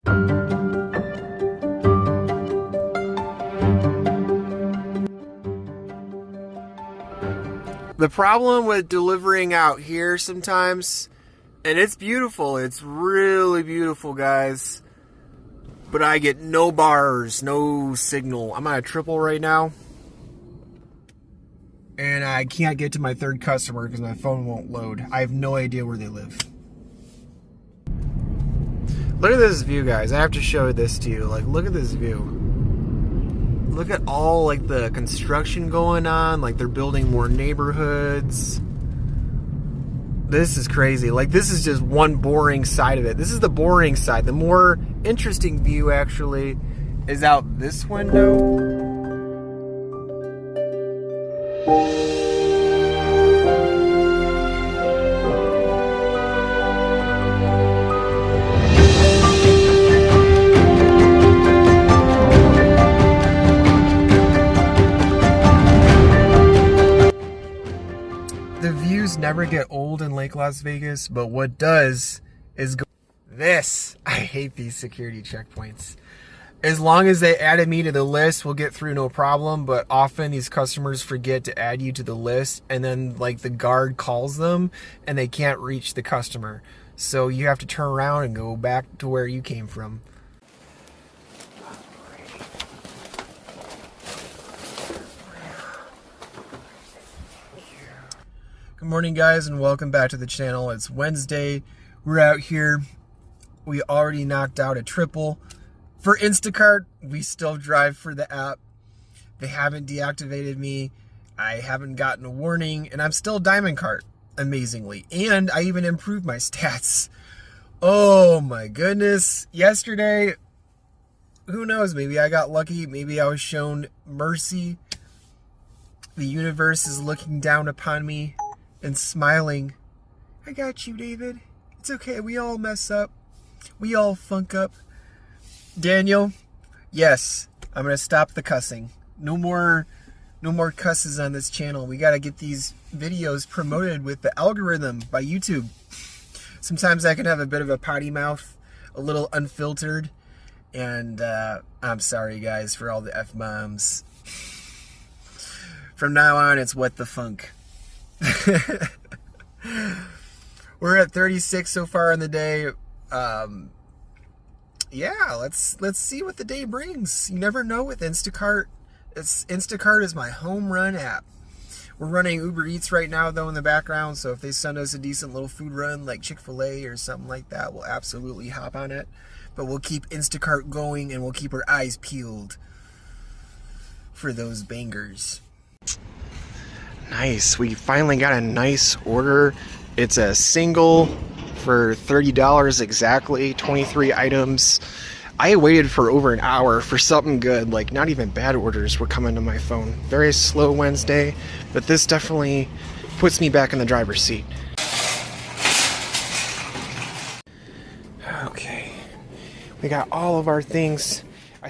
The problem with delivering out here sometimes, and it's beautiful, it's really beautiful, guys, but I get no bars, no signal. I'm on a triple right now, and I can't get to my third customer because my phone won't load. I have no idea where they live. Look at this view, guys. I have to show this to you. Like, look at this view. Look at all, like, the construction going on. Like, they're building more neighborhoods. This is crazy. Like, this is just one boring side of it. This is the boring side. The more interesting view, actually, is out this window. The views never get old in Lake Las Vegas, but what does is go this. I hate these security checkpoints. As long as they added me to the list, we'll get through no problem, but often these customers forget to add you to the list, and then like the guard calls them and they can't reach the customer. So you have to turn around and go back to where you came from. Good morning, guys, and welcome back to the channel. It's Wednesday. We're out here. We already knocked out a triple. For Instacart, we still drive for the app. They haven't deactivated me. I haven't gotten a warning, and I'm still Diamond Cart, amazingly. And I even improved my stats. Oh my goodness. Yesterday, who knows, maybe I got lucky. Maybe I was shown mercy. The universe is looking down upon me and smiling. I got you, David. It's okay. We all mess up. We all funk up. Daniel, yes, I'm going to stop the cussing. No more cusses on this channel. We got to get these videos promoted with the algorithm by YouTube. Sometimes I can have a bit of a potty mouth, a little unfiltered, and I'm sorry, guys, for all the F-bombs. From now on, it's what the funk. We're at 36 so far in the day. Yeah, let's see what the day brings. You never know with Instacart. Instacart is my home run app. We're running Uber Eats right now, though, in the background, so if they send us a decent little food run like Chick-fil-A or something like that, we'll absolutely hop on it. But we'll keep Instacart going, and we'll keep our eyes peeled for those bangers. Nice. We finally got a nice order. It's a single for $30 exactly, 23 items. I waited for over an hour for something good. Like, not even bad orders were coming to my phone. Very slow Wednesday, but this definitely puts me back in the driver's seat. Okay, we got all of our things.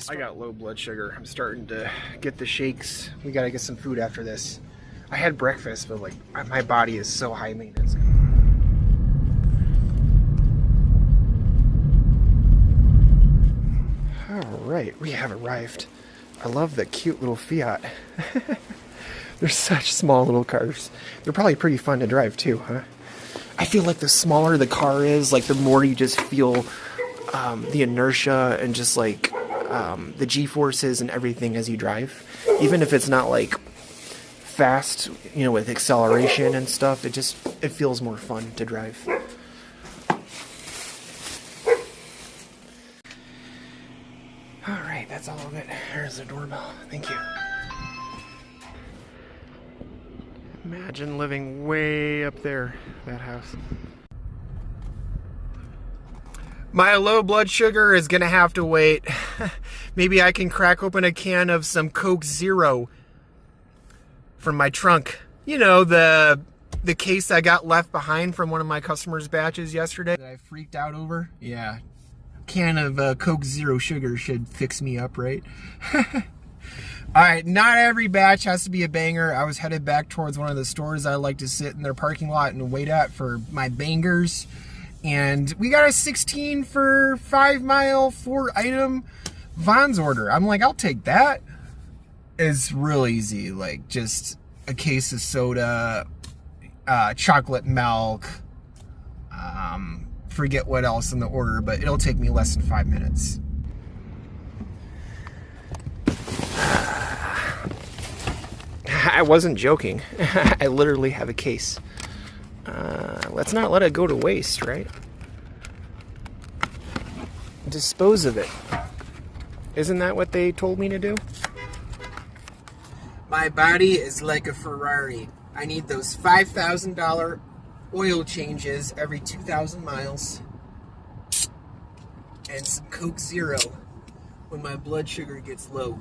I got low blood sugar. I'm starting to get the shakes. We gotta get some food after this. I had breakfast, but like my body is so high maintenance. All right, we have arrived. I love the cute little Fiat. They're such small little cars. They're probably pretty fun to drive too, huh? I feel like the smaller the car is, like the more you just feel the inertia and just like the G-forces and everything as you drive. Even if it's not like fast, you know, with acceleration and stuff, it feels more fun to drive. All right, that's all of it. There's the doorbell. Thank you. Imagine living way up there, that house. My low blood sugar is gonna have to wait. Maybe I can crack open a can of some Coke Zero from my trunk. You know, the case I got left behind from one of my customers' batches yesterday that I freaked out over. Yeah, can of Coke Zero sugar should fix me up, right? All right, not every batch has to be a banger. I was headed back towards one of the stores I like to sit in their parking lot and wait at for my bangers. And we got a 16 for 5 mile, 4 item Vons order. I'm like, I'll take that. It's real easy. Like just a case of soda, chocolate milk, forget what else in the order, but it'll take me less than 5 minutes. I wasn't joking. I literally have a case. Let's not let it go to waste, right? Dispose of it. Isn't that what they told me to do? My body is like a Ferrari. I need those $5,000 oil changes every 2,000 miles. And some Coke Zero when my blood sugar gets low.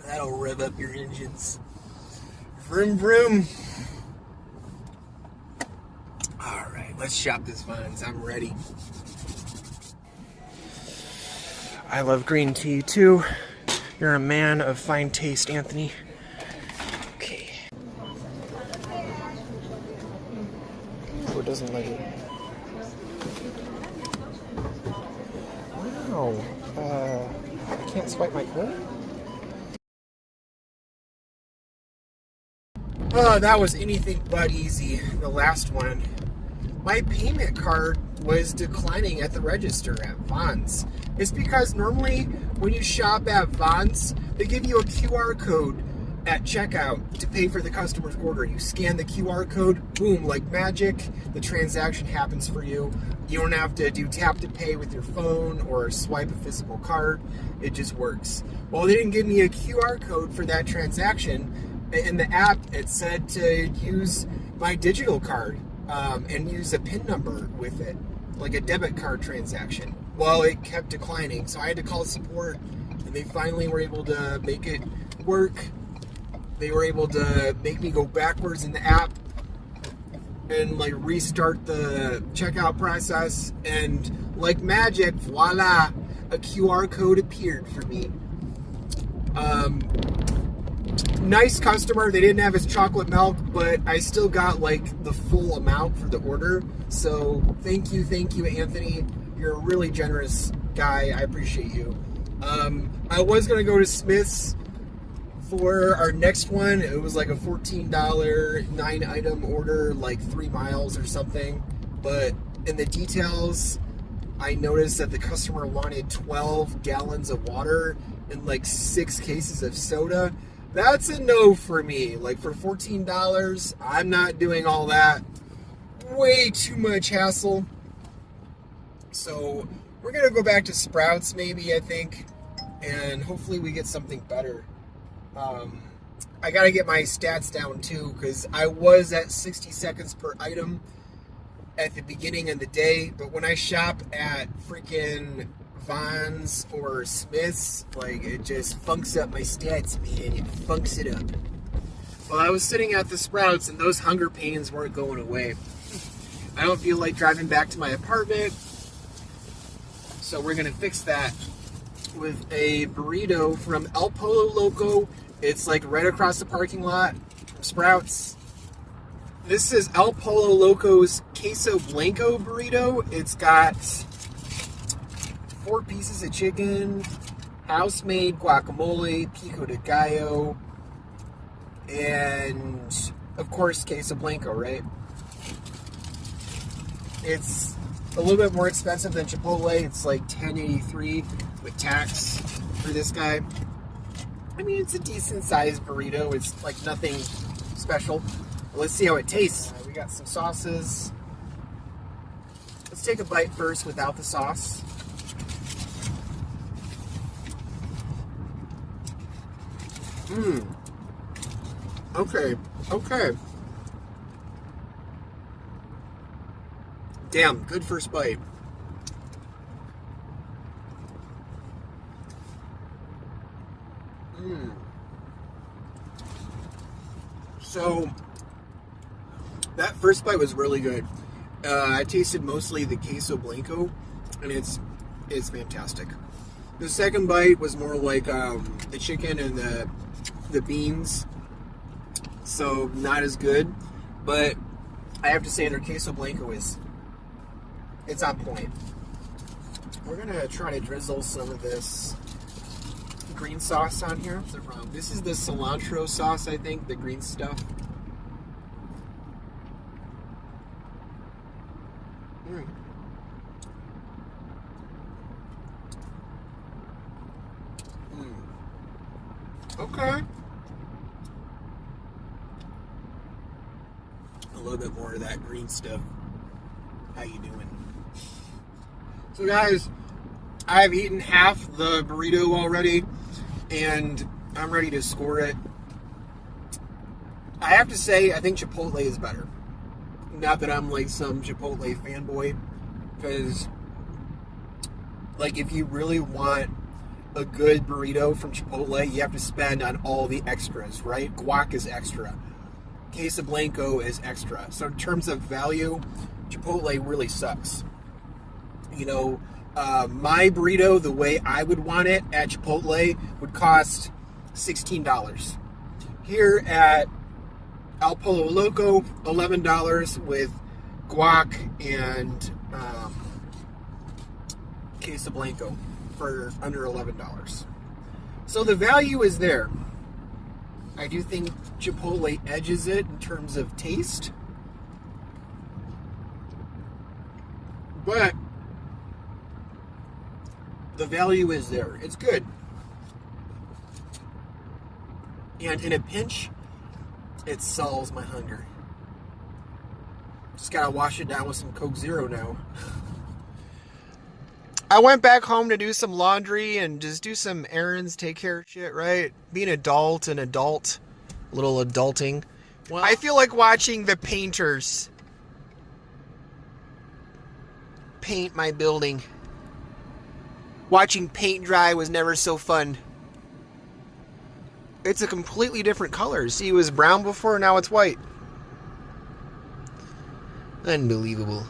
That'll rev up your engines. Vroom, vroom. All right, let's shop this Vons. I'm ready. I love green tea too. You're a man of fine taste, Anthony. Okay. Oh, it doesn't like it. Wow. I can't swipe my card? Oh, that was anything but easy, the last one. My payment card was declining at the register at Vons. It's because normally when you shop at Vons, they give you a QR code at checkout to pay for the customer's order. You scan the QR code, boom, like magic, the transaction happens for you. You don't have to do tap to pay with your phone or swipe a physical card. It just works. Well, they didn't give me a QR code for that transaction. In the app, it said to use my digital card and use a PIN number with it, like a debit card transaction. Well, it kept declining, so I had to call support, and they finally were able to make it work. They were able to make me go backwards in the app and like restart the checkout process, and like magic, voila, a QR code appeared for me. Nice customer. They didn't have his chocolate milk, but I still got like the full amount for the order. So thank you, Anthony. You're a really generous guy. I appreciate you. I was gonna go to Smith's for our next one. It was like a $14 9-item order, like 3 miles or something. But in the details, I noticed that the customer wanted 12 gallons of water and like 6 cases of soda. That's a no for me. Like for $14, I'm not doing all that. Way too much hassle. So we're gonna go back to Sprouts maybe, I think, and hopefully we get something better. I gotta get my stats down too, because I was at 60 seconds per item at the beginning of the day, but when I shop at freaking Vons or Smith's, like, it just funks up my stats, man. It funks it up. Well, I was sitting at the Sprouts and those hunger pains weren't going away. I don't feel like driving back to my apartment, so we're gonna fix that with a burrito from El Pollo Loco. It's like right across the parking lot from Sprouts. This is El Pollo Loco's Queso Blanco burrito. It's got 4 pieces of chicken, house-made guacamole, pico de gallo, and of course queso blanco, right? It's a little bit more expensive than Chipotle. It's like $10.83 with tax for this guy. I mean, it's a decent sized burrito. It's like nothing special. Let's see how it tastes. We got some sauces. Let's take a bite first without the sauce. Okay. Damn, good first bite. So, that first bite was really good. I tasted mostly the queso blanco, and it's fantastic. The second bite was more like the chicken and the beans. so not as good. But I have to say their queso blanco it's on point. We're gonna try to drizzle some of this green sauce on here. This is the cilantro sauce, I think, the green stuff. Okay. A little bit more of that green stuff. How you doing? So guys, I've eaten half the burrito already, and I'm ready to score it. I have to say, I think Chipotle is better. Not that I'm like some Chipotle fanboy, because like if you really want a good burrito from Chipotle, you have to spend on all the extras, right? Guac is extra. Queso Blanco is extra. So in terms of value, Chipotle really sucks. You know, my burrito, the way I would want it at Chipotle, would cost $16. Here at El Pollo Loco, $11 with guac and Queso Blanco for under $11. So the value is there. I do think Chipotle edges it in terms of taste. But the value is there. It's good. And in a pinch, it solves my hunger. Just gotta wash it down with some Coke Zero now. I went back home to do some laundry and just do some errands, take care of shit, right? Be an adult, a little adulting. Well, I feel like watching the painters paint my building. Watching paint dry was never so fun. It's a completely different color. See, it was brown before, now it's white. Unbelievable.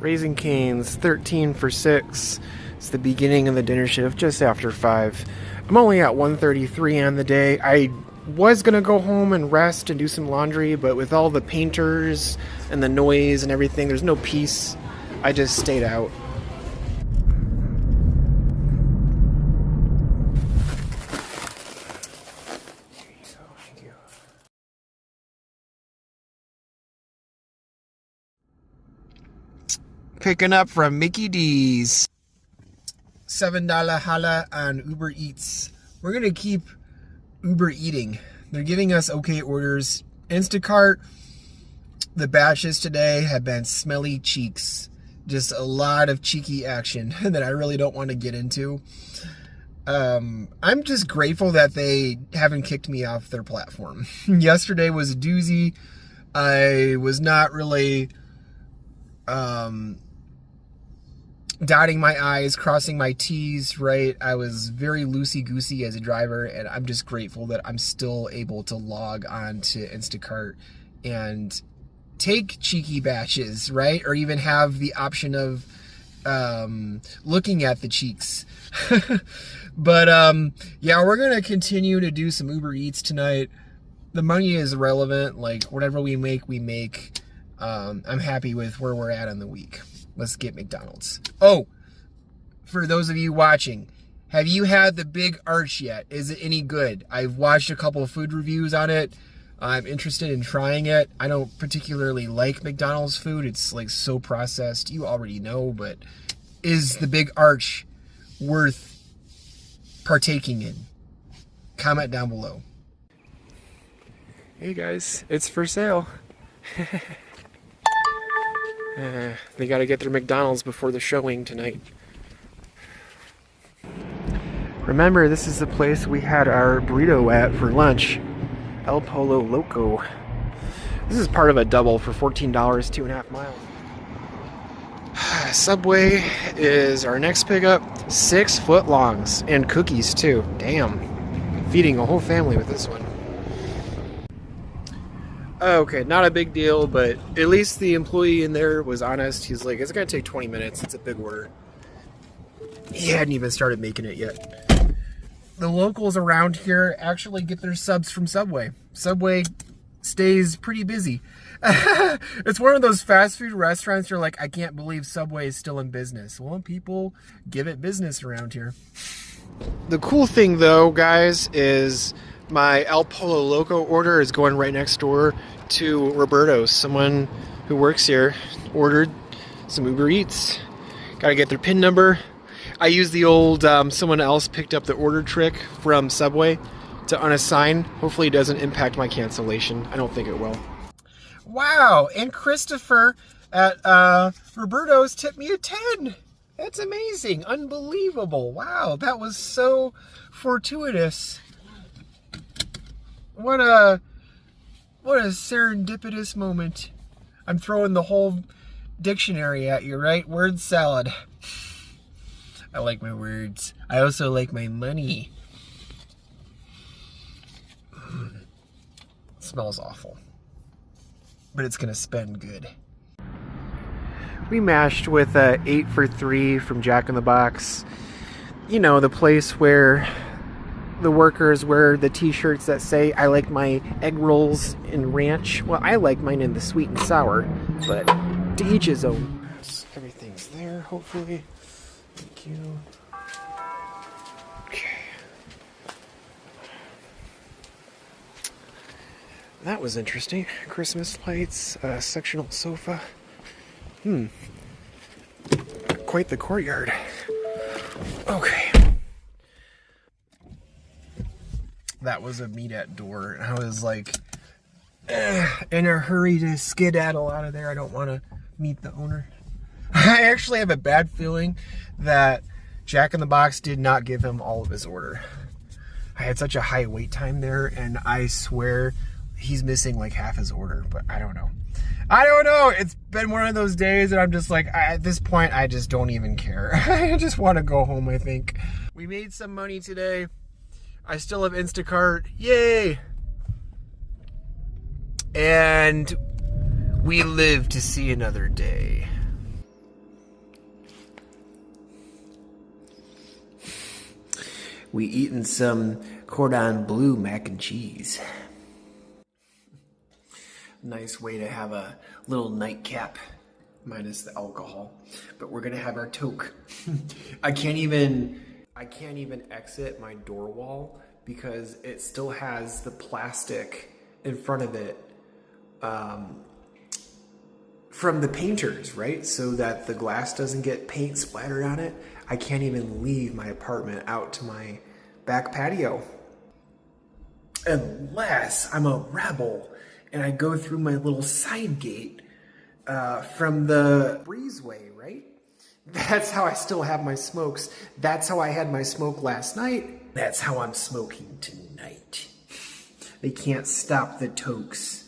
Raising Cane's, 13 for 6. It's the beginning of the dinner shift, just after 5. I'm only at 1:33 on the day. I was going to go home and rest and do some laundry, but with all the painters and the noise and everything, there's no peace. I just stayed out. Picking up from Mickey D's. $7 Hala on Uber Eats. We're going to keep Uber eating. They're giving us okay orders. Instacart, the batches today have been smelly cheeks. Just a lot of cheeky action that I really don't want to get into. I'm just grateful that they haven't kicked me off their platform. Yesterday was a doozy. I was not really dotting my I's, crossing my T's, right? I was very loosey-goosey as a driver, and I'm just grateful that I'm still able to log on to Instacart and take cheeky batches, right? Or even have the option of looking at the cheeks. But yeah, we're gonna continue to do some Uber Eats tonight. The money is irrelevant. Like, whatever we make. I'm happy with where we're at on the week. Let's get McDonald's. Oh, for those of you watching, have you had the Big Arch yet? Is it any good? I've watched a couple of food reviews on it. I'm interested in trying it. I don't particularly like McDonald's food. It's like so processed. You already know, but is the Big Arch worth partaking in? Comment down below. Hey guys, it's for sale. They gotta get their McDonald's before the showing tonight. Remember, this is the place we had our burrito at for lunch. El Pollo Loco. This is part of a double for $14, 2.5 miles. Subway is our next pickup. 6 footlongs and cookies too. Damn. Feeding a whole family with this one. Okay, not a big deal, but at least the employee in there was honest. He's like, it's gonna take 20 minutes. It's a big order. He hadn't even started making it yet. the locals around here actually get their subs from Subway. Subway stays pretty busy. It's one of those fast food restaurants you're like, I can't believe Subway is still in business. Well, people give it business around here. The cool thing though, guys, is my El Pollo Loco order is going right next door to Roberto's. Someone who works here ordered some Uber Eats. Gotta get their PIN number. I used the old someone else picked up the order trick from Subway to unassign. Hopefully it doesn't impact my cancellation. I don't think it will. Wow, and Christopher at Roberto's tipped me a 10. That's amazing. Unbelievable. Wow, that was so fortuitous. What a serendipitous moment. I'm throwing the whole dictionary at you, right? Word salad. I like my words. I also like my money. It smells awful, but it's gonna spend good. We mashed with 8 for $3 from Jack in the Box. You know, the place where the workers wear the t-shirts that say, I like my egg rolls in ranch. Well, I like mine in the sweet and sour, but to each his own. Everything's there, hopefully. Thank you. Okay. That was interesting. Christmas lights, sectional sofa. Quite the courtyard. Okay. That was a meet-at door. I was like, in a hurry to skedaddle out of there. I don't want to meet the owner. I actually have a bad feeling that Jack in the Box did not give him all of his order. I had such a high wait time there, and I swear he's missing like half his order, but I don't know. I don't know. It's been one of those days that I'm just like, at this point, I just don't even care. I just want to go home, I think. We made some money today. I still have Instacart. Yay! And we live to see another day. We eaten some cordon bleu mac and cheese. Nice way to have a little nightcap, minus the alcohol. But we're gonna have our toque. I can't even exit my door wall because it still has the plastic in front of it from the painters, right? So that the glass doesn't get paint splattered on it. I can't even leave my apartment out to my back patio unless I'm a rebel and I go through my little side gate from the breezeway, right? That's how I still have my smokes. That's how I had my smoke last night. That's how I'm smoking tonight. They can't stop the toques.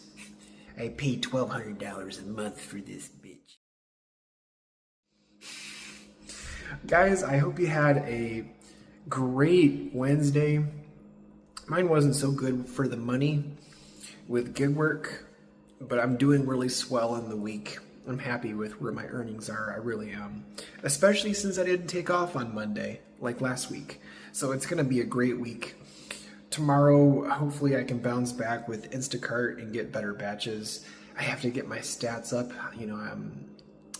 I pay $1,200 a month for this bitch. Guys, I hope you had a great Wednesday. Mine wasn't so good for the money with gig work, but I'm doing really swell in the week. I'm happy with where my earnings are. I really am. Especially since I didn't take off on Monday, like last week. So it's going to be a great week. Tomorrow, hopefully I can bounce back with Instacart and get better batches. I have to get my stats up. You know,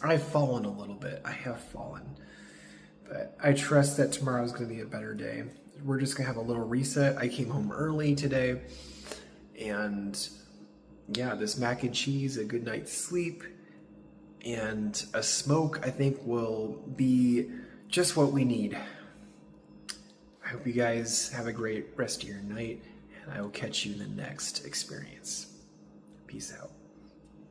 I've fallen a little bit. I have fallen. But I trust that tomorrow is going to be a better day. We're just going to have a little reset. I came home early today. And yeah, this mac and cheese, a good night's sleep, and a smoke, I think will be just what we need. I hope you guys have a great rest of your night, and I will catch you in the next experience. Peace out.